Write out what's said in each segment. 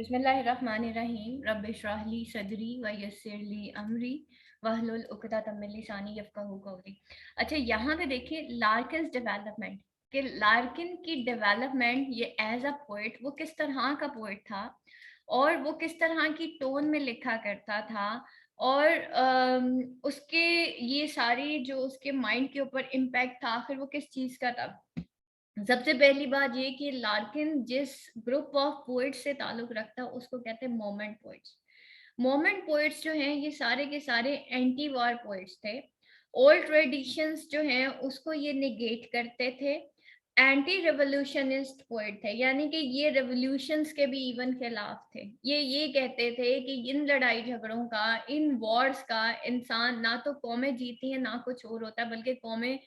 बिस्मिल्लाहिर्रहमानिर्रहीम रब्बिश्रह ली सदरी व यस्सिर ली अमरी वहलुल उक़दतम मिन लिसानी यफ़क़हू क़ौली। अच्छा, यहाँ पे देखिए लार्किन्स डेवलपमेंट कि लार्किन की डेवलपमेंट ये एज अ पोएट वो किस तरह का पोएट था और वो किस तरह की टोन में लिखा करता था और उसके ये सारी जो उसके माइंड के ऊपर इम्पैक्ट था आखिर वो किस चीज़ का था। सबसे पहली बात ये कि लार्किन जिस ग्रुप ऑफ पोइट्स से ताल्लुक रखता है उसको कहते हैं मोमेंट पोइट्स। मोमेंट पोइट्स जो हैं ये सारे के सारे एंटी वॉर पोइट्स थे। ओल्ड ट्रेडिशंस जो हैं उसको ये निगेट करते थे। एंटी रेवोल्यूशनिस्ट पोइट थे, यानी कि ये रेवोल्यूशंस के भी इवन खिलाफ थे। ये कहते थे कि इन लड़ाई झगड़ों का, इन वॉर्स का इंसान ना तो कौमें जीती हैं ना कुछ और होता है, बल्कि कौमें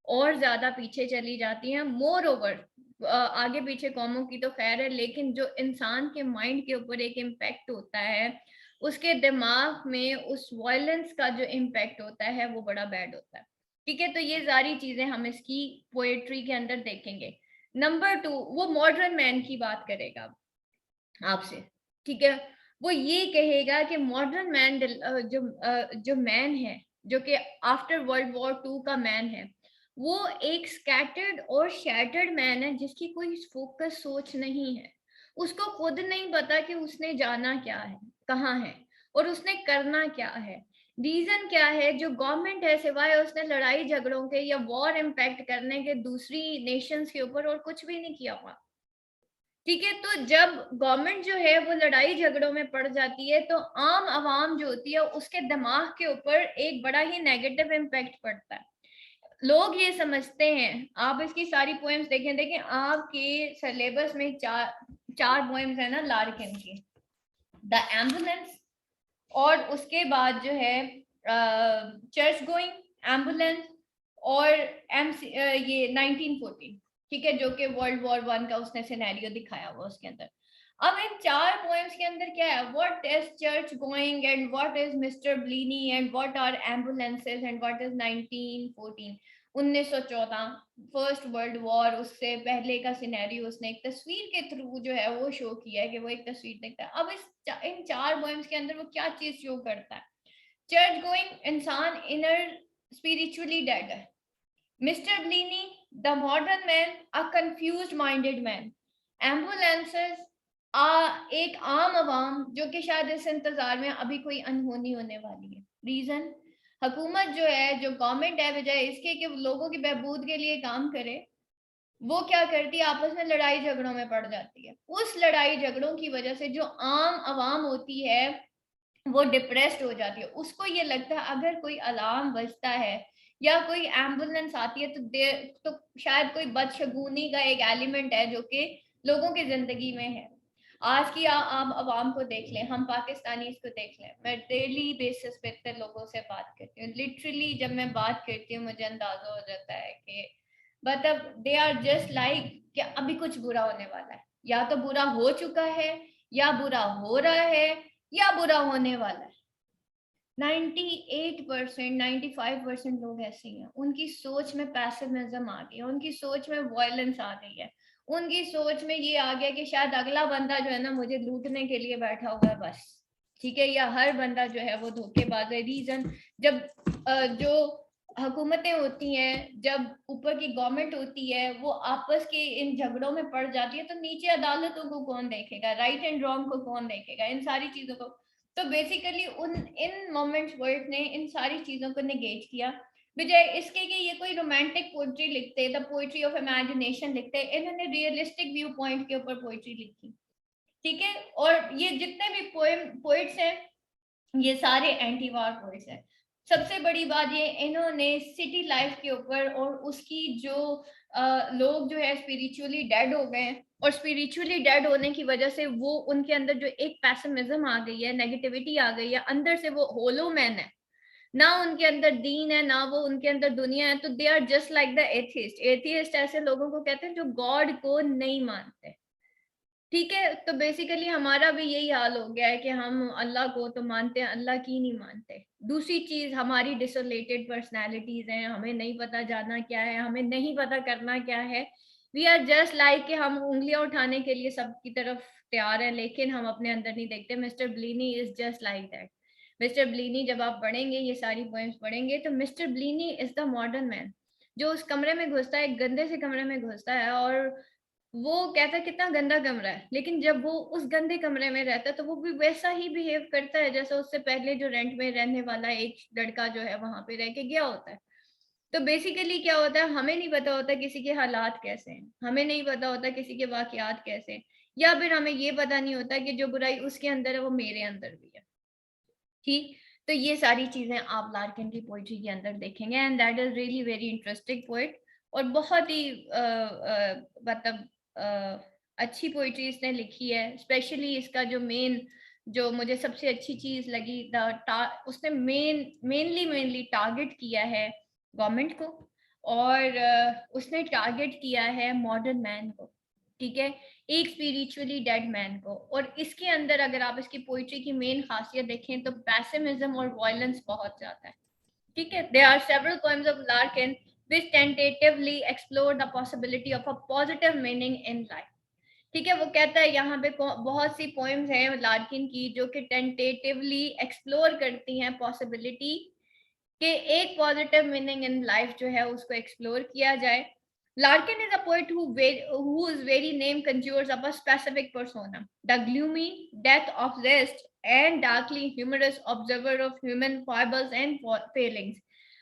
और ज्यादा पीछे चली जाती हैं। मोर ओवर आगे पीछे कौमों की तो खैर है, लेकिन जो इंसान के माइंड के ऊपर एक इम्पैक्ट होता है, उसके दिमाग में उस वायलेंस का जो इम्पैक्ट होता है वो बड़ा बैड होता है। ठीक है, तो ये सारी चीजें हम इसकी पोएट्री के अंदर देखेंगे। नंबर 2, वो मॉडर्न मैन की बात करेगा आपसे। ठीक है, वो ये कहेगा कि मॉडर्न मैन जो मैन है, जो कि आफ्टर वर्ल्ड वॉर 2 का मैन है, वो एक स्कैटर्ड और शैटर्ड मैन है जिसकी कोई फोकस सोच नहीं है। उसको खुद नहीं पता कि उसने जाना क्या है, कहाँ है और उसने करना क्या है। रीजन क्या है, जो गवर्नमेंट है सिवाय उसने लड़ाई झगड़ों के या वॉर इम्पैक्ट करने के दूसरी नेशंस के ऊपर और कुछ भी नहीं किया हुआ। ठीक है, तो जब गवर्नमेंट जो है वो लड़ाई झगड़ों में पड़ जाती है तो आम आवाम जो होती है उसके दिमाग के ऊपर एक बड़ा ही नेगेटिव इम्पैक्ट पड़ता है। लोग ये समझते हैं, आप इसकी सारी पोएम्स देखें, आपके सिलेबस में चार चार पोएम्स है ना लार्किन की, द एम्बुलेंस, और उसके बाद जो है चर्च गोइंग, एम्बुलेंस और ये 1914। ठीक है, जो कि वर्ल्ड वॉर 1 का उसने सिनेरियो दिखाया हुआ उसके अंदर। अब इन चार पोएम्स के अंदर क्या है, what is church going and what is mister Bleaney and what are ambulances and what is 1914, 1914 first world war, उससे पहले का सिनेरियो उसने एक तस्वीर के थ्रू जो है वो शो किया है कि वो एक तस्वीर देखता है। अब इन चार पोएम्स के अंदर वो क्या चीज शो करता है। चर्च गोइंग, इंसान इनर स्पिरिचुअली डेड है। Mister Bleaney, the modern man, a confused minded man. Ambulances, एक आम आवाम जो कि शायद इस इंतजार में अभी कोई अनहोनी होने वाली है। रीजन, हुकूमत जो है, जो गवर्नमेंट है, बजाय इसके कि लोगों की बहबूद के लिए काम करे, वो क्या करती है, आपस में लड़ाई झगड़ों में पड़ जाती है। उस लड़ाई झगड़ों की वजह से जो आम आवाम होती है वो डिप्रेस्ड हो जाती है। उसको ये लगता है अगर कोई अलार्म बजता है या कोई एम्बुलेंस आती है तो शायद कोई बदशगुनी का एक एलिमेंट है जो कि लोगों की जिंदगी में है। आज की आम आवाम को देख लें, हम पाकिस्तानी इसको देख लें। मैं डेली बेसिस पे इतने लोगों से बात करती हूँ, लिटरली जब मैं बात करती हूँ मुझे अंदाजा हो जाता है कि मतलब दे आर जस्ट लाइक कि अभी कुछ बुरा होने वाला है, या तो बुरा हो चुका है या बुरा हो रहा है या बुरा होने वाला है। 98%, 95% लोग ऐसे ही हैं। उनकी सोच में पैसिमिज्म आ गई है, उनकी सोच में वायलेंस आ गई है, उनकी सोच में ये आ गया कि शायद अगला बंदा जो है ना मुझे लूटने के लिए बैठा हुआ है बस। ठीक है, या हर बंदा जो है वो धोखेबाज है। रीजन, जब जो हुकूमतें होती हैं, जब ऊपर की गवर्नमेंट होती है, वो आपस के इन झगड़ों में पड़ जाती है तो नीचे अदालतों को कौन देखेगा, राइट एंड रॉन्ग को कौन देखेगा, इन सारी चीजों को। तो बेसिकली उन इन मोमेंट्स वर्ड ने इन सारी चीजों को नेगेट किया, बजाय इसके कि ये कोई रोमांटिक पोइट्री लिखते, द पोइट्री ऑफ इमेजिनेशन लिखते, इन्होंने रियलिस्टिक व्यू पॉइंट के ऊपर पोइट्री लिखी। ठीक है, और ये जितने भी पोइट्स हैं ये सारे एंटी वार पोइट्स हैं। सबसे बड़ी बात ये, इन्होंने सिटी लाइफ के ऊपर और उसकी जो लोग जो है स्पिरिचुअली डेड हो गए हैं, और स्पिरिचुअली डेड होने की वजह से वो उनके अंदर जो एक पैसिमिज्म आ गई है, नेगेटिविटी आ गई है, अंदर से वो होलो मैन है, ना उनके अंदर दीन है ना वो उनके अंदर दुनिया है। तो they are just like the atheist. Atheist ऐसे लोगों को कहते हैं जो गॉड को नहीं मानते। ठीक है, तो बेसिकली हमारा भी यही हाल हो गया है कि हम अल्लाह को तो मानते हैं, अल्लाह की नहीं मानते। दूसरी चीज, हमारी डिसोलेटेड पर्सनालिटीज हैं, हमें नहीं पता जाना क्या है, हमें नहीं पता करना क्या है। वी आर जस्ट लाइक कि हम उंगलियां उठाने के लिए सबकी तरफ तैयार हैं, लेकिन हम अपने अंदर नहीं देखते। Mister Bleaney is just like that. Mister Bleaney, जब आप पढ़ेंगे ये सारी पोएम्स पढ़ेंगे, तो mister Bleaney is the modern man, जो उस कमरे में घुसता है, एक गंदे से कमरे में घुसता है, और वो कहता है कितना गंदा कमरा है, लेकिन जब वो उस गंदे कमरे में रहता है तो वो भी वैसा ही बिहेव करता है जैसा उससे पहले जो रेंट में रहने वाला एक लड़का जो है वहां पे रह के गया होता है। तो बेसिकली क्या होता है, हमें नहीं पता होता किसी के हालात कैसे हैं, हमें नहीं पता होता किसी के वाकयात कैसे हैं, या फिर हमें ये पता नहीं होता कि जो बुराई उसके अंदर है वो मेरे अंदर भी है। ठीक, तो ये सारी चीजें आप लार्किन की पोइट्री के अंदर देखेंगे, and that is really very interesting poet, और बहुत ही मतलब अच्छी पोइट्री इसने लिखी है। स्पेशली इसका जो मेन, जो मुझे सबसे अच्छी चीज लगी, उसने मेनली टारगेट किया है गवर्नमेंट को, और उसने टारगेट किया है मॉडर्न मैन को, ठीक है, एक स्पिरिचुअली डेड मैन को। और इसके अंदर अगर आप इसकी पोइट्री की मेन खासियत देखें तो पैसिमिज्म और वायलेंस बहुत ज्यादा है, ठीक है। There are several poems of Larkin which tentatively explore the possibility of a positive meaning in life, ठीक है। वो कहता है यहाँ पे बहुत सी पोएम्स हैं लार्किन की जो कि टेंटेटिवली एक्सप्लोर करती हैं पॉसिबिलिटी कि एक पॉजिटिव मीनिंग इन लाइफ जो है उसको एक्सप्लोर किया जाए। Larkin is a poet whose very name conjures up a specific persona, the gloomy, death-obsessed, and darkly humorous observer of human foibles and failings.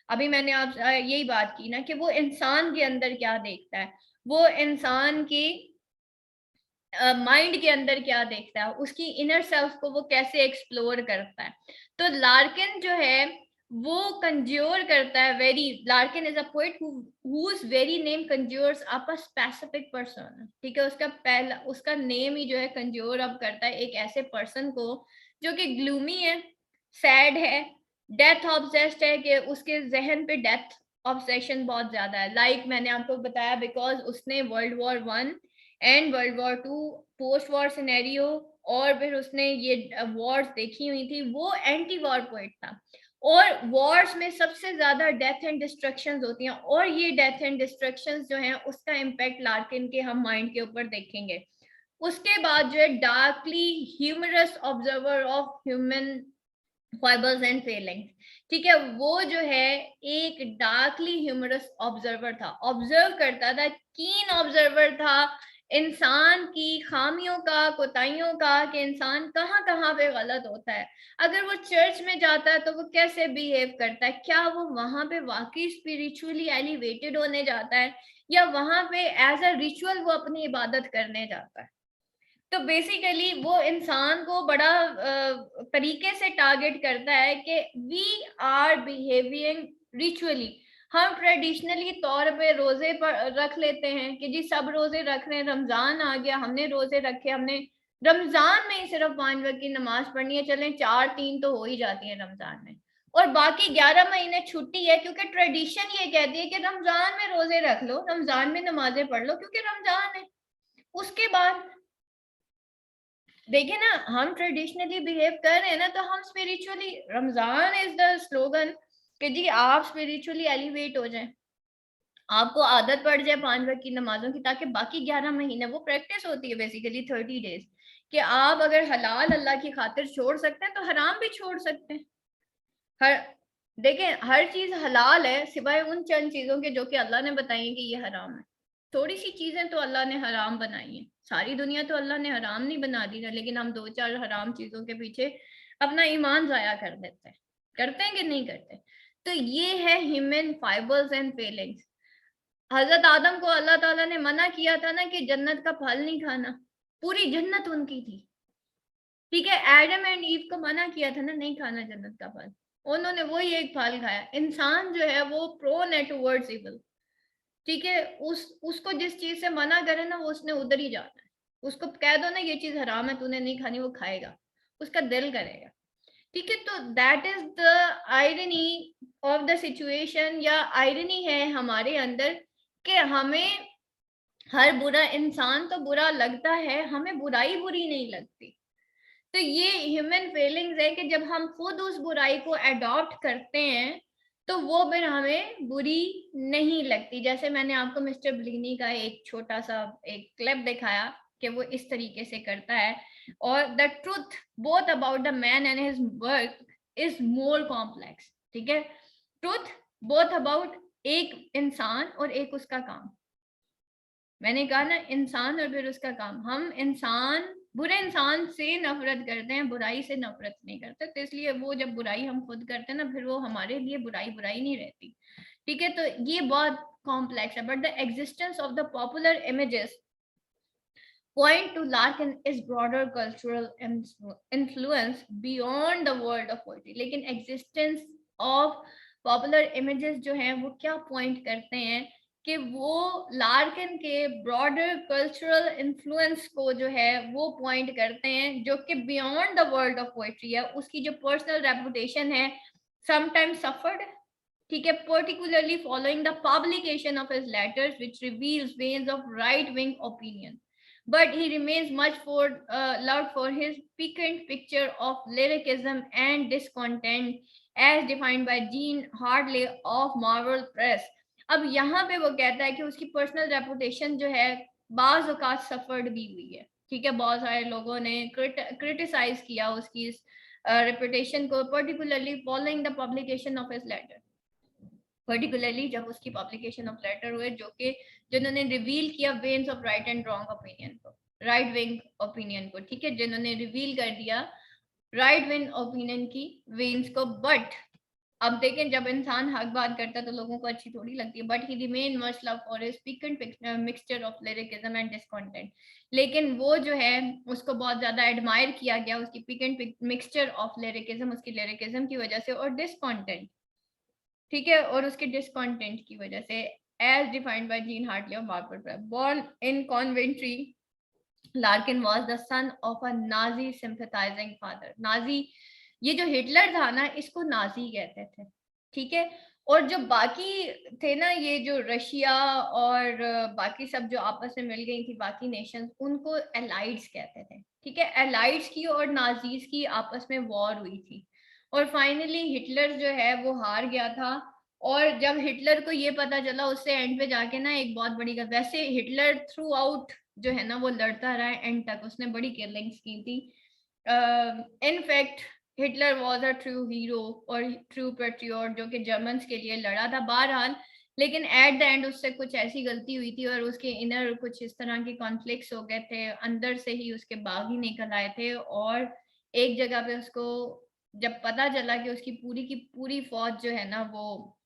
अभी मैंने आप यही बात की ना कि वो इंसान के अंदर क्या देखता है, वो इंसान की माइंड के अंदर क्या देखता है, उसकी इनर सेल्फ को वो कैसे एक्सप्लोर करता है। तो लार्किन जो है वो कंज्योर करता है, very Larkin is a poet whose very name conjures up a specific person, ठीक है। उसका पहला, उसका नेम ही जो है कंज्योर अप करता है एक ऐसे पर्सन को जो कि ग्लूमी है, सैड है, डेथ ऑब्सेस्ड है, कि उसके जहन पे डेथ ऑब्सेशन बहुत ज्यादा है। लाइक मैंने आपको बताया, बिकॉज उसने world war 1 and world war 2 post war scenario, और फिर उसने ये वॉर्स देखी हुई थी, वो एंटी वॉर पोइट था। और वॉर्स में सबसे ज्यादा डेथ एंड डिस्ट्रक्शंस होती हैं, और ये डेथ एंड डिस्ट्रक्शंस जो हैं उसका इम्पैक्ट लार्किन के हम माइंड के ऊपर देखेंगे। उसके बाद जो है darkly humorous observer of human foibles and failings, ठीक है। वो जो है एक डार्कली ह्यूमरस ऑब्जर्वर था, ऑब्जर्व करता था, कीन ऑब्जर्वर था इंसान की खामियों का, कोताहियों का, कि इंसान कहाँ कहाँ पे गलत होता है। अगर वो चर्च में जाता है तो वो कैसे बिहेव करता है, क्या वो वहां पे वाकई स्पिरिचुअली एलिवेटेड होने जाता है, या वहां पे एज अ रिचुअल वो अपनी इबादत करने जाता है। तो बेसिकली वो इंसान को बड़ा तरीके से टारगेट करता है कि वी आर बिहेविंग रिचुअली। हम ट्रेडिशनली तौर पे रोजे पर रख लेते हैं कि जी सब रोजे रख रहे हैं, रमजान आ गया, हमने रोजे रखे, हमने रमजान में ही सिर्फ 5 वक्त की नमाज पढ़नी है, चलें 4-3 तो हो ही जाती है रमजान में, और बाकी 11 महीने छुट्टी है, क्योंकि ट्रेडिशन ये कहती है कि रमजान में रोजे रख लो, रमजान में नमाजें पढ़ लो, क्योंकि रमजान है। उसके बाद देखिए ना, हम ट्रेडिशनली बिहेव कर रहे हैं ना, तो हम spiritually, Ramzan is the slogan कि जी आप स्पिरिचुअली एलिवेट हो जाएं, आपको आदत पड़ जाए 5 वक्त की नमाजों की, ताकि बाकी 11 महीने वो प्रैक्टिस होती है बेसिकली 30 डेज, कि आप अगर हलाल अल्लाह की खातिर छोड़ सकते हैं तो हराम भी छोड़ सकते हैं। हर देखें, हर चीज हलाल है सिवाय उन चंद चीजों के जो कि अल्लाह ने बताई है कि ये हराम है। थोड़ी सी चीजें तो अल्लाह ने हराम बनाई है, सारी दुनिया तो अल्लाह ने हराम नहीं बना दी ना, लेकिन हम 2-4 हराम चीजों के पीछे अपना ईमान जाया कर देते हैं। करते हैं कि नहीं करते? तो ये है ह्यूमन फाइबर्स एंड फीलिंग्स। हजरत आदम को अल्लाह ताला ने मना किया था ना कि जन्नत का फल नहीं खाना, पूरी जन्नत उनकी थी, ठीक है। एडम एंड ईव को मना किया था ना नहीं खाना जन्नत का फल, उन्होंने वही एक फल खाया। इंसान जो है वो प्रोन है टुवर्ड्स इविल, ठीक है। उसको जिस चीज से मना करे ना वो उसने उधर ही जाना है। उसको कह दो ना ये चीज हराम है, तूने नहीं खानी, वो खाएगा, उसका दिल करेगा, ठीक है। तो that is the irony of the situation, या आयरनी है हमारे अंदर कि हमें हर बुरा इंसान तो बुरा लगता है, हमें बुराई बुरी नहीं लगती। तो ये ह्यूमन फीलिंग्स है कि जब हम खुद उस बुराई को अडॉप्ट करते हैं तो वो फिर हमें बुरी नहीं लगती। जैसे मैंने आपको मिस्टर ब्लिनी का एक छोटा सा एक क्लिप दिखाया कि वो इस तरीके से करता है, और the truth both about the man and his work is more complex. ठीक है, ट्रुथ बोथ अबाउट एक इंसान और एक उसका काम। मैंने कहा ना, इंसान और फिर उसका काम। हम इंसान, बुरे इंसान से नफरत करते हैं, बुराई से नफरत नहीं करते। तो इसलिए वो जब बुराई हम खुद करते हैं ना, फिर वो हमारे लिए बुराई बुराई नहीं रहती। ठीक है, तो ये बहुत कॉम्प्लेक्स है। But the existence of the popular images point to Larkin is broader cultural influence beyond the world of poetry. लेकिन existence of popular images जो हैं वो क्या point करते हैं कि वो लार्किन के broader cultural influence को जो है वो point करते हैं, जो कि beyond the world of poetry है। उसकी जो personal reputation है sometimes suffered, ठीक है, particularly following the publication of his letters which reveals veins of right wing opinion, but he remains much loved for his piquant picture of lyricism and discontent as defined by Jean Hartley of Marvel Press. अब यहाँ पे वो कहता है कि उसकी personal reputation जो है बाज औकात सफर्ड भी हुई है। ठीक है, बहुत सारे लोगों ने क्रिटिसाइज किया उसकी इस रेपुटेशन को, particularly following the publication of his letter. Particularly जब उसकी पब्लिकेशन ऑफ लेटर हुए जो कि जिन्होंने रिवील किया veins of right and wrong opinion को, राइट विंग ओपिनियन को। ठीक है, जिन्होंने रिवील कर दिया राइट विंग ओपिनियन की वेन्स को। बट अब देखें, जब इंसान हक बात करता है तो लोगों को अच्छी थोड़ी लगती है। But he remain much love for his piquant mixture of lyricism and discontent. लेकिन वो जो है उसको बहुत ज्यादा एडमायर किया गया उसकी पिकेंट मिक्सचर ऑफ लिरिकिज्म, उसकी लिरिकिज्म की वजह से, और डिस्कंटेंट। ठीक है, और उसके डिसकंटेंट की वजह से, as defined by Jean Hartley of Marvell. Born in Coventry, Larkin was the son of a Nazi sympathizing father. Nazi, ये जो हिटलर था ना, इसको नाजी कहते थे। ठीक है, और जो बाकी थे ना, ये जो रशिया और बाकी सब जो आपस में मिल गई थी बाकी नेशंस, उनको एलाइड्स कहते थे। ठीक है, एलाइड्स की और नाजीज की आपस में वॉर हुई थी, और फाइनली हिटलर जो है वो हार गया था। और जब हिटलर को ये पता चला, उससे एंड पे जाके ना एक बहुत बड़ी गल, वैसे हिटलर थ्रू आउट जो है ना वो लड़ता रहा है एंड तक, उसने बड़ी किलिंग्स की थी। In fact Hitler was a true hero और ट्रू पेट्रियट जो कि जर्मन्स के लिए लड़ा था बहरहाल। लेकिन एट द एंड उससे कुछ ऐसी गलती हुई थी और उसके इनर कुछ इस तरह के कॉन्फ्लिक्ट्स हो गए थे, अंदर से ही उसके बाग ही निकल आए थे। और एक जगह पे उसको जब पता चला कि उसकी पूरी की पूरी फौज जो है ना वो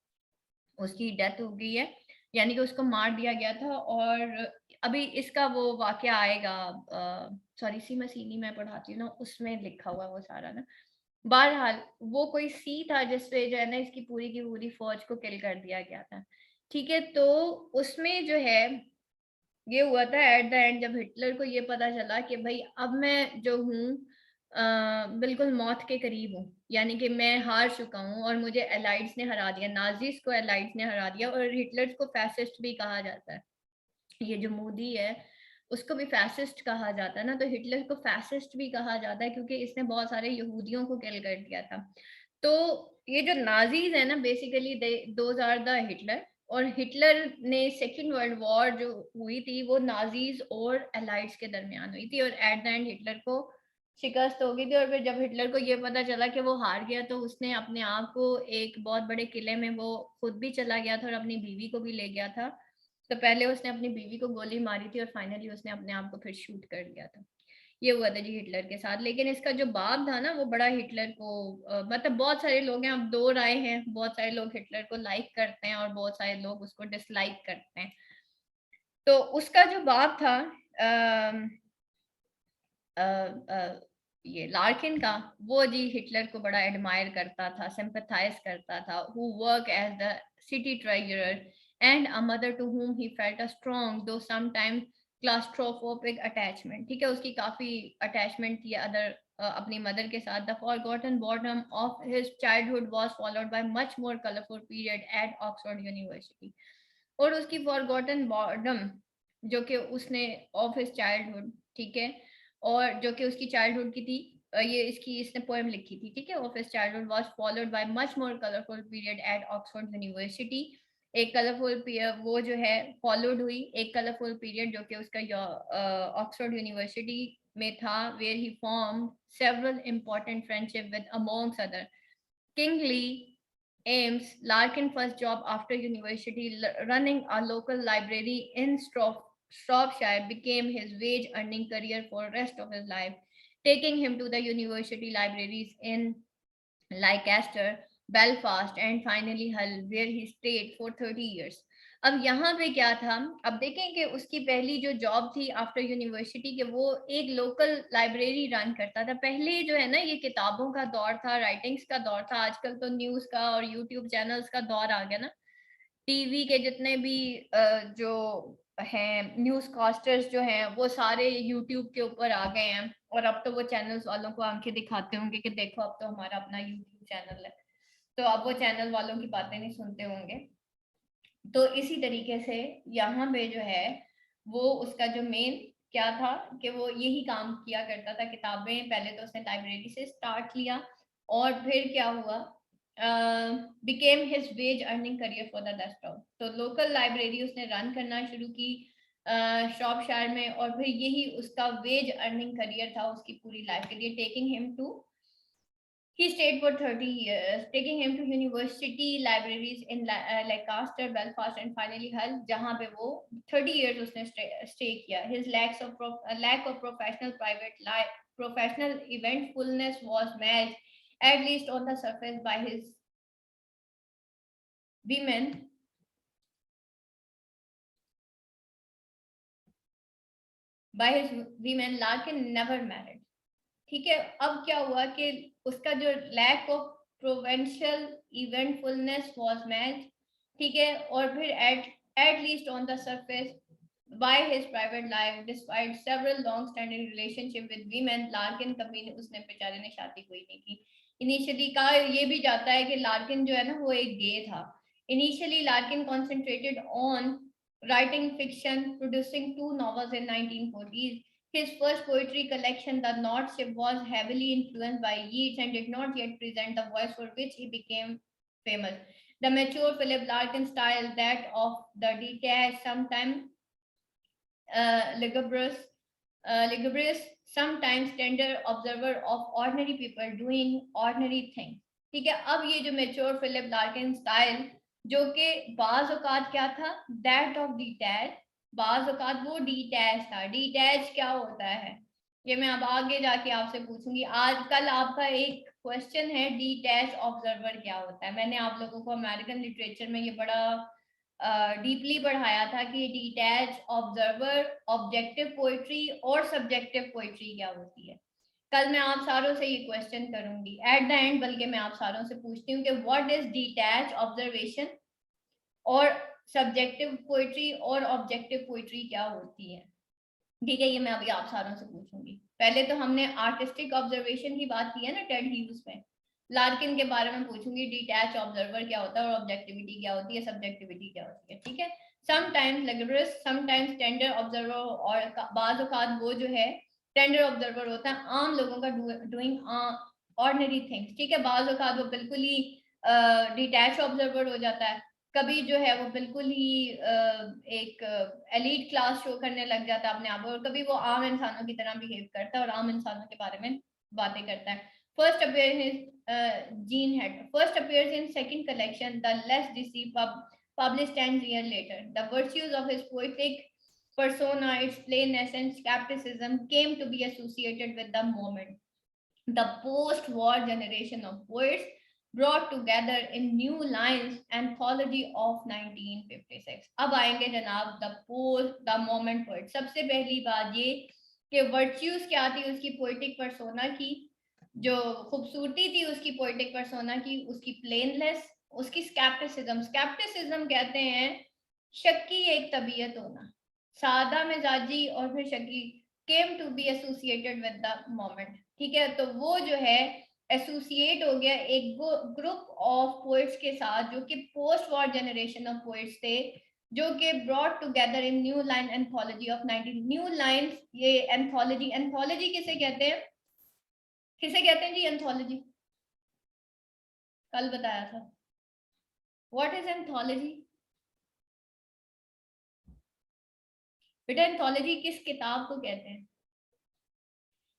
उसकी डेथ हो गई है, यानी कि उसको मार दिया गया था। और अभी इसका वो वाकया आएगा, सॉरी सी मसीनी मैं पढ़ाती हूँ ना, उसमें लिखा हुआ वो सारा ना। बहरहाल वो कोई सी था जिससे जो है ना इसकी पूरी की पूरी फौज को किल कर दिया गया था। ठीक है, तो उसमें जो है ये हुआ था एट द एंड, जब हिटलर को ये पता चला कि भाई अब मैं जो हूँ बिल्कुल मौत के करीब हूँ, यानी कि मैं हार चुका हूँ और मुझे एलाइड्स ने हरा दिया, नाजीज को एलाइड्स ने हरा दिया। और हिटलर को फैसिस्ट भी कहा जाता है, ये जो मोदी है उसको भी फैसिस्ट कहा जाता है ना, तो हिटलर को फैसिस्ट भी कहा जाता है क्योंकि इसने बहुत सारे यहूदियों को किल कर दिया था। तो ये जो नाजीज है ना, basically those are the Hitler. और हिटलर ने सेकेंड वर्ल्ड वॉर जो हुई थी वो नाजीज और एलाइड्स के दरमियान हुई थी, और एट द एंड हिटलर को शिकस्त हो गई थी। और फिर जब हिटलर को ये पता चला कि वो हार गया, तो उसने अपने आप को एक बहुत बड़े किले में वो खुद भी चला गया था और अपनी बीवी को भी ले गया था। तो पहले उसने अपनी बीवी को गोली मारी थी और फाइनली उसने अपने आप को फिर शूट कर दिया था। ये हुआ था जी हिटलर के साथ। लेकिन इसका जो बाप था ना वो बड़ा हिटलर को मतलब बहुत सारे लोग हैं, अब दो राय हैं, बहुत सारे लोग हिटलर को लाइक करते हैं और बहुत सारे लोग उसको डिसलाइक करते हैं। तो उसका जो बाप था अ, ये लार्किन का, वो जी हिटलर को बड़ा एडमायर करता था, सिंपैथाइज करता था, who work as the city treasurer and a mother to whom he felt a strong though sometimes claustrophobic attachment. ठीक है, उसकी काफी अटैचमेंट थी अदर अपनी मदर के साथ। The forgotten boredom of his childhood was followed by much more colourful period at Oxford university. और उसकी फॉरगॉटन बॉर्डम जो कि उसने ऑफ हिज चाइल्डहुड, ठीक है, और जो कि उसकी चाइल्डहुड की थी ये इसने पोएम लिखी थी, ठीक है। Of his childhood was followed by much more colourful period at Oxford university. एक कलरफुल वो जो है फॉलोड हुई एक कलरफुल पीरियड जो कि उसका ऑक्सफोर्ड यूनिवर्सिटी में था, where he form several important friendship with amongst other Kingsley Ames, Larkin's first job after university, running a local library in Shropshire, became his wage-earning career for the rest of his life, taking him to the university libraries in Leicester, Belfast, and finally Hull, where he stayed for 30 years. अब यहाँ पे क्या था, अब देखें कि उसकी पहली जो जॉब थी आफ्टर यूनिवर्सिटी के, वो एक लोकल लाइब्रेरी रन करता था। पहले जो है ना, ये किताबों का दौर था, राइटिंग्स का दौर था। आजकल तो न्यूज़ का और यूट्यूब चैनल्स का दौर आ गया ना। टीवी के जितने भी जो हैं न्यूज़ कास्टर्स जो हैं, वो सारे यूट्यूब के ऊपर आ गए हैं। और अब तो वो चैनल्स वालों को आंखें दिखाते होंगे कि देखो अब तो हमारा अपना यूट्यूब चैनल है, तो अब वो चैनल वालों की बातें नहीं सुनते होंगे। तो इसी तरीके से यहाँ पे जो है वो उसका जो मेन क्या था कि वो यही काम किया करता था, किताबें। पहले तो उसने लाइब्रेरी से स्टार्ट लिया और फिर क्या हुआ, became his veg earning career for the rest of. तो लोकल लाइब्रेरी उसने रन करना शुरू की शॉपशायर में, और फिर यही उसका वेज अर्निंग करियर था उसकी पूरी लाइफ के लिए। Taking him to He stayed for 30 years, taking him to university libraries in Lancaster, Belfast, and finally Hull, जहाँ पे वो 30 years उसने stay किया. His lack of professional eventfulness was matched, at least on the surface, by his women. Larkin never married. ठीक है। अब क्या हुआ कि उसका जो lack of provincial eventfulness was match, ठीक है। और फिर at least on the surface by his private life despite several long standing relationship with women, Larkin कभी उसने बेचारे ने शादी कोई नहीं की। इनिशियली कहा ये भी जाता है कि लार्किन जो है ना वो एक गे था। Initially Larkin concentrated on writing fiction, producing 2 novels in 1940s. His first poetry collection, The North Ship, was heavily influenced by Yeats and did not yet present the voice for which he became famous. The mature Philip Larkin style, that of the detached, sometimes lugubrious, sometimes tender observer of ordinary people doing ordinary things. ठीक है। अब ये जो mature Philip Larkin style, जो कि बाज औकात क्या था, दैट ऑफ डिटैच, बाज औकात वो डिटैच था। डिटैच क्या होता है ये मैं अब आगे जाके आपसे पूछूंगी। आजकल आपका एक क्वेश्चन है डिटैच ऑब्जर्वर क्या होता है। मैंने आप लोगों को अमेरिकन लिटरेचर में ये बड़ा डीपली पढ़ाया था कि डिटैच ऑब्जर्वर, ऑब्जेक्टिव पोइट्री और सब्जेक्टिव पोइट्री क्या होती है। कल मैं आप सारों से ये क्वेश्चन करूंगी एट द एंड, बल्कि मैं आप सारों से पूछती हूँ कि व्हाट इज डिटैच ऑब्जर्वेशन और सब्जेक्टिव पोइट्री और ऑब्जेक्टिव पोइट्री क्या होती है। ठीक है, ये मैं अभी आप सारों से पूछूंगी। पहले तो हमने आर्टिस्टिक ऑब्जर्वेशन की बात की है ना टेड ह्यूज में। लार्किन के बारे में पूछूंगी डिटैच ऑब्जर्वर क्या होता है और ऑब्जेक्टिविटी क्या होती है, सब्जेक्टिविटी क्या होती है। ठीक है। समटाइम्स लग्यूरियस, समटाइम्स टेंडर ऑब्जर्वर, और बाज औकात वो जो है टेंडर ऑब्जर्वर होता है आम लोगों का डूइंग ऑर्डिनरी थिंग्स। ठीक है। बाज औकात वो बिल्कुल ही डिटैच ऑब्जर्वर हो जाता है, कभी जो है वो बिल्कुल ही एक एलीट क्लास शो करने लग जाता है अपने आप, और कभी वो आम इंसानों की तरह बिहेव करता है और आम इंसानों के बारे में बातें करता है। First appears in Jean Head. First appears in second collection, The Less Deceived, published 10 years later. The virtues of his poetic persona, its plainness and skepticism, came to be associated with the moment. The post-war generation of poets brought together in New Lines anthology of 1956. अब आएंगे जनाब the moment poet। सबसे पहली बात ये कि virtues क्या थी उसकी पोइटिक पर्सोना की, जो खूबसूरती थी उसकी पोइटिक पर्सोना की, उसकी प्लेनलेस, उसकी स्केप्टिसिज्म। स्केप्टिसिज्म कहते हैं शक्की एक तबीयत होना, सादा मिजाजी और फिर शक्की, came to be associated with the moment. ठीक है। तो वो जो है एसोसिएट हो गया एक ग्रुप ऑफ पोइट्स के साथ जो कि post war generation of poets थे, जो कि brought together in new line anthology of 19। New lines ये एंथोलॉजी, एंथोलॉजी किसे कहते हैं, किसे कहते हैं जी एंथोलॉजी? कल बताया था। What is anthology? बेटा एंथोलॉजी किस किताब को कहते हैं?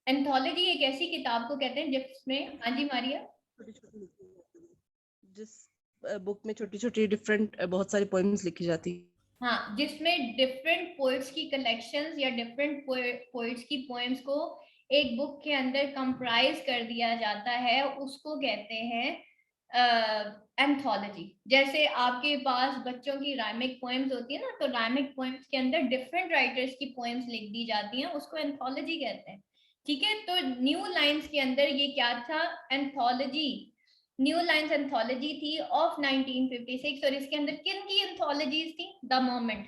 एंथोलॉजी एक ऐसी किताब को कहते हैं जिसमें, हाँ जी मारिया, छोटी छोटी लिखी जाती है, जिस बुक में छोटी छोटी डिफरेंट बहुत सारी पोएम्स लिखी जाती है। हाँ, जिसमें डिफरेंट पोएट्स की कलेक्शंस या डिफरेंट पोएट्स की पोएम्स को एक बुक के अंदर कंप्राइज कर दिया जाता है, उसको कहते हैं एंथोलॉजी। जैसे आपके पास बच्चों की राइमिक पोएम्स होती है ना, तो राइमिक पोएम्स के अंदर डिफरेंट राइटर्स की पोएम्स लिख दी जाती हैं, उसको एंथोलॉजी कहते हैं। ठीक है, तो न्यू लाइन्स के अंदर ये क्या था? एंथोलॉजी, न्यू लाइन्स एंथोलॉजी थी ऑफ 1956। और इसके अंदर किन की एंथोलॉजीज थी? The moment,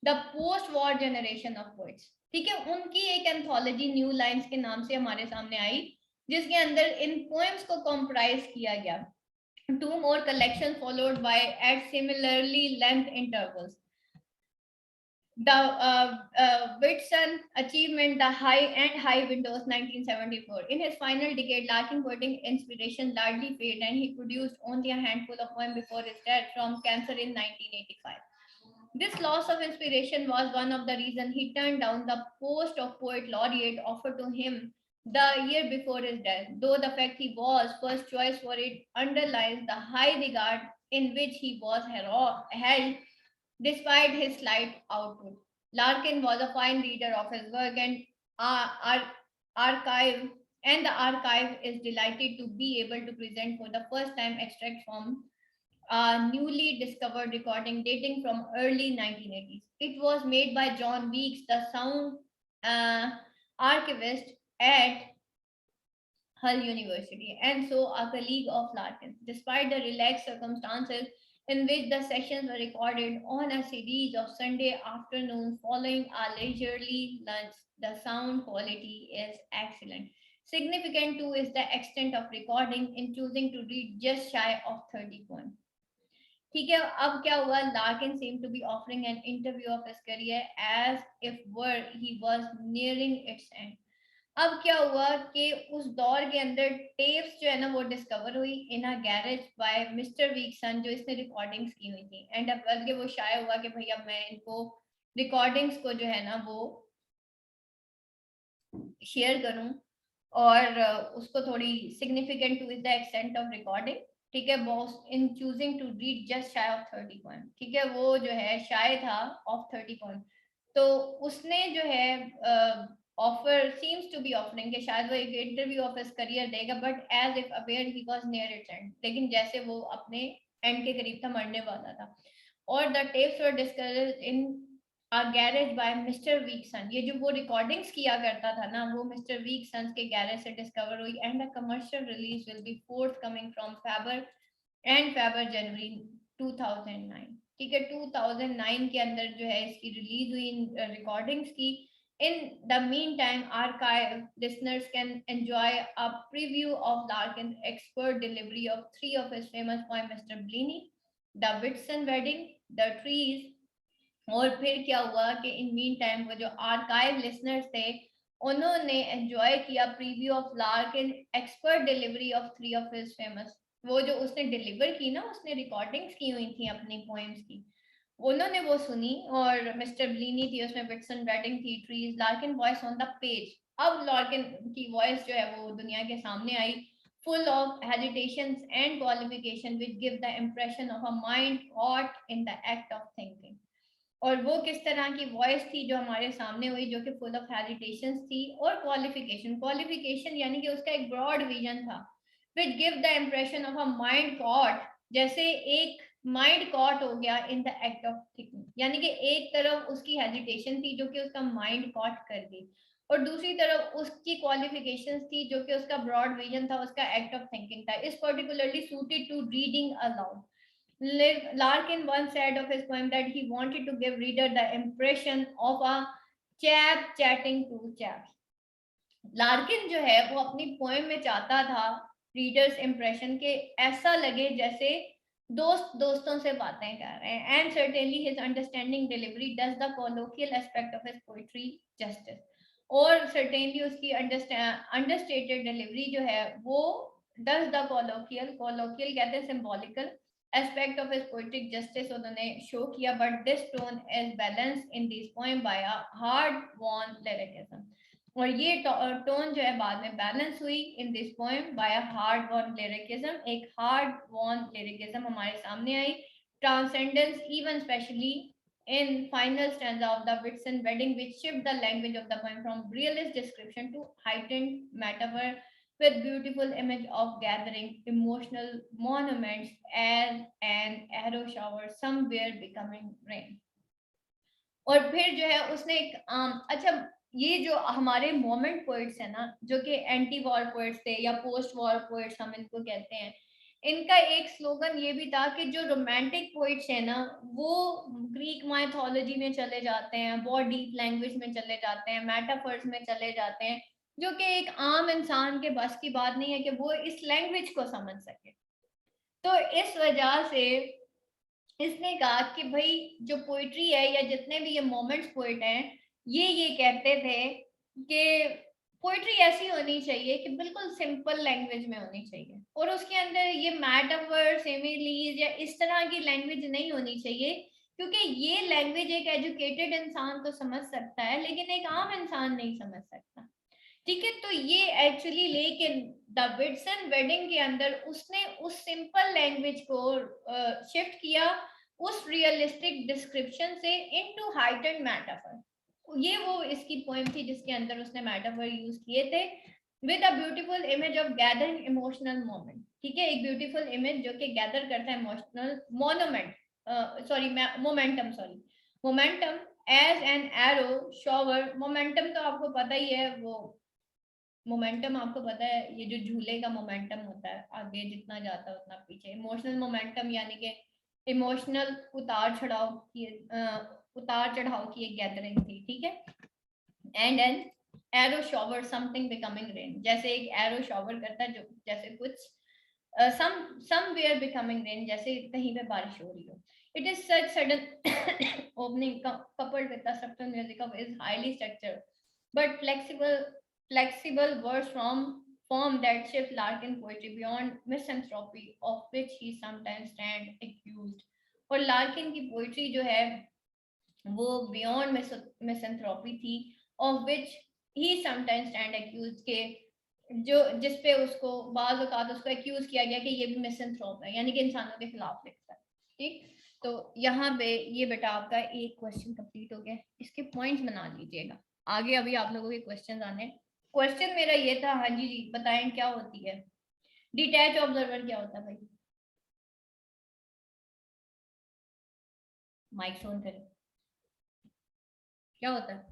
the post war generation of poets. ठीक है, उनकी एक एंथोलॉजी न्यू लाइन्स के नाम से हमारे सामने आई, जिसके अंदर इन पोएम्स को कंप्राइज किया गया। Two more collections followed by at similarly length intervals. The Whitson achievement, the high windows, 1974. In his final decade, Larkin poetic inspiration largely faded, and he produced only a handful of poems before his death from cancer in 1985. This loss of inspiration was one of the reasons he turned down the post of poet laureate offered to him the year before his death, though the fact he was first choice for it underlines the high regard in which he was held despite his slight output. Larkin was a fine reader of his work archive, and the archive is delighted to be able to present for the first time extract from a newly discovered recording dating from early 1980s. It was made by John Weeks, the sound uh, archivist at Hull University, and so a colleague of Larkin's. Despite the relaxed circumstances in which the sessions were recorded on a series of Sunday afternoons following a leisurely lunch, the sound quality is excellent. Significant too is the extent of recording in choosing to read just shy of 30 poems. ठीक है, अब क्या हुआ? Larkin seemed to be offering an interview of his career as if were he was nearing its end. अब क्या हुआ कि उस दौर के अंदर टेप्स जो है ना वो डिस्कवर हुई इन अ गैरेज बाय मिस्टर वीकसन, जो इसने रिकॉर्डिंग्स की हुई थी। एंड अब बल्कि वो शायद हुआ कि भैया मैं इनको रिकॉर्डिंग्स को जो है ना वो शेयर करूं, और उसको थोड़ी significant to is the extent of recording. ठीक है, boss in choosing to read just shy of 30 point. ठीक है, वो जो है शाय था ऑफ 30 पॉइंट। तो उसने जो है offer seems to be offering कि शायद वो एक इंटरव्यू ऑफ हिज करियर देगा, but as if aware he was near its end, लेकिन जैसे वो अपने एंड के करीब था, मरने वाला था। और the tapes were discussed in a garage by mister Wickson. ये जो वो रिकॉर्डिंग्स किया करता था ना, वो मिस्टर वीकसन के गैरेज से डिस्कवर हुई। And a commercial release will be forthcoming from Faber January 2009। ठीक है, 2009 के अंदर जो है इसकी रिलीज हुई इन रिकॉर्डिंग्स की। In the meantime, archive listeners can enjoy a preview of Larkin's expert delivery of three of his famous poems, Mr. Bleeny, The Whitson Wedding, The Trees। और फिर क्या हुआ कि इन मीन टाइम वो जो archive listeners थे उन्होंने enjoy किया preview of Larkin expert delivery of three of his famous. वो जो उसने डिलीवर की ना, उसने रिकॉर्डिंग्स की हुई थी अपनी पोएम्स की, उन्होंने वो सुनी। और मिस्टर ब्लीनी थी उसमें, विटसन राइटिंग थी, trees, Larkin voice on the page. अब लार्किन की वॉइस जो है वो दुनिया के सामने आई, full of hesitations and qualification which give the impression of a mind caught in the act of thinking। और वो किस तरह की वॉइस थी जो हमारे सामने हुई, जो कि फुल ऑफ हेजिटेशंस थी और क्वालिफिकेशन यानी कि उसका एक ब्रॉड विजन था, which give the impression of a mind caught, जैसे एक माइंड कॉट हो गया in the act of thinking. यानी कि एक तरफ उसकी हेजिटेशन थी जो कि उसका माइंड कॉट कर गई, और दूसरी तरफ उसकी क्वालिफिकेशंस थी जो कि उसका ब्रॉड विजन था, उसका एक्ट ऑफ थिंकिंग था। Is particularly suited to reading aloud. Larkin once said of his poem that he wanted to give reader the impression of a chap chatting to chaps। Larkin जो है वो अपनी poem में चाहता था readers impression के ऐसा लगे जैसे दोस्त दोस्तों से बातें कर रहे हैं। And certainly his understanding delivery does the colloquial aspect of his poetry justice. और सर्टेनली उसकी अंडरस्टेटेड डिलीवरी जो है वो डज द कॉलोकियल कहते हैं symbolical aspect of his poetic justice उन्होंने शो किया, but this tone is balance in this poem by a hard won lyricism. और ये टोन जो है बाद में बैलेंस हुई in this poem by a hard won lyricism, एक हार्ड वॉन लिरिकिज्म हमारे सामने आई, transcendence even specially in final stanza of the Whitsun wedding, which shift the language of the poem from realist description to heightened metaphor with beautiful image of gathering emotional monuments as an arrow shower somewhere becoming rain। और फिर जो है उसने एक अच्छा, ये जो हमारे मोमेंट पोइट्स है ना, जो कि एंटी वॉर पोइट्स थे या पोस्ट वॉर पोइट्स हम इनको कहते हैं, इनका एक स्लोगन ये भी था कि जो रोमांटिक पोइट्स है ना वो ग्रीक माइथोलॉजी में चले जाते हैं, बहुत डीप लैंग्वेज में चले जाते हैं, मेटाफर्स में चले जाते हैं, जो कि एक आम इंसान के बस की बात नहीं है कि वो इस लैंग्वेज को समझ सके। तो इस वजह से इसने कहा कि भाई जो पोइट्री है या जितने भी ये मोमेंट्स पोइट हैं, ये कहते थे कि पोइट्री ऐसी होनी चाहिए कि बिल्कुल सिंपल लैंग्वेज में होनी चाहिए, और उसके अंदर ये मेटाफर सिमिलीज या इस तरह की लैंग्वेज नहीं होनी चाहिए, क्योंकि ये लैंग्वेज एक एजुकेटेड इंसान तो समझ सकता है लेकिन एक आम इंसान नहीं समझ सकता। ठीक है, तो ये एक्चुअली लेकिन द विट्सन वेडिंग के अंदर उसने उस सिंपल लैंग्वेज को शिफ्ट किया उस रियलिस्टिक डिस्क्रिप्शन से इनटू हाइटेंड मेटाफर। ये वो इसकी पोएम थी जिसके अंदर उसने मेटाफर यूज किए थे with a beautiful image of gathering emotional moment. ठीक है, एक ब्यूटीफुल इमेज जो कि गैदर करता है emotional monument, momentum as an arrow shower. Momentum तो आपको पता ही है, वो मोमेंटम आपको पता है ये जो झूले का मोमेंटम होता है, आगे जितना जाता है उतना पीछे। इमोशनल मोमेंटम यानी कि इमोशनल उतार चढ़ाव की एक गैदरिंग थी। ठीक है, and N arrow shower something becoming rain, जैसे एक एरो शॉवर करता है, जो जैसे कुछ somewhere becoming rain, जैसे कहीं पे बारिश हो रही हो। It is such sudden opening coupled with the structural music of is highly structured but flexible verse form that shifts Larkin poetry beyond misanthropy of which he sometimes stand accused। और Larkin की poetry जो है वो beyond misanthropy थी, of which he sometimes stand accuse के, जो जिस पे उसको बाज औकात उसको एक्यूज किया गया कि ये भी मिसंथ्रोप है, यानी कि इंसानों के खिलाफ लिखता है। ठीक, तो यहाँ पे ये बेटा आपका एक क्वेश्चन कंप्लीट हो गया, इसके पॉइंट्स बना लीजिएगा, आगे अभी आप लोगों के क्वेश्चन आने। क्वेश्चन मेरा ये था, हाँ जी जी बताएं क्या होती है डिटैच ऑब्जर्वर, क्या होता है भाई? माइक ऑन करें, क्या होता है?